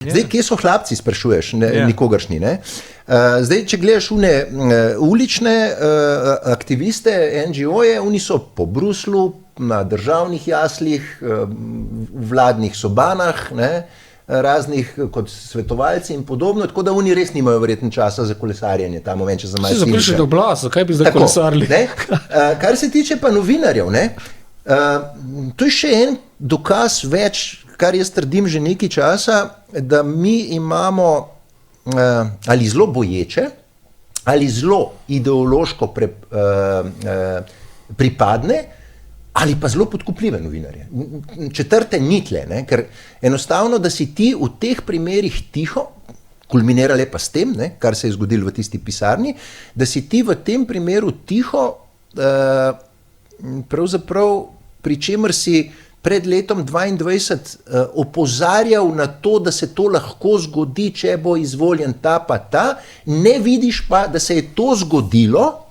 Zdaj, kje so hlapci, sprašuješ, Ja. nikogaršnji, ne? Zdaj, če gledaš ulične aktiviste, NGO-je, oni so po Bruslu, na državnih jaslih, vladnih sobanah, ne? Raznih kot svetovalci in podobno, tako da oni res nimajo verjetno časa za kolesarjenje ta moment, če za Vsi so prišli do oblast, zakaj bi zdaj Tako, kolesarili? ne. Kar se tiče pa novinarjev, ne, to je še en dokaz več, kar jaz trdim že nekaj časa, da mi imamo ali zelo boječe, ali zelo ideološko pripadne, ali pa zelo podkupljive novinarje. Četrte nitle, ne, ker enostavno, da si ti v teh primerih tiho, kulminirale pa s tem, ne, kar se je zgodilo v tisti pisarni, da si ti v tem primeru tiho, pravzaprav pri čemer si pred letom 2022 opozarjal na to, da se to lahko zgodi, če bo izvoljen ta pa ta, ne vidiš pa, da se je to zgodilo,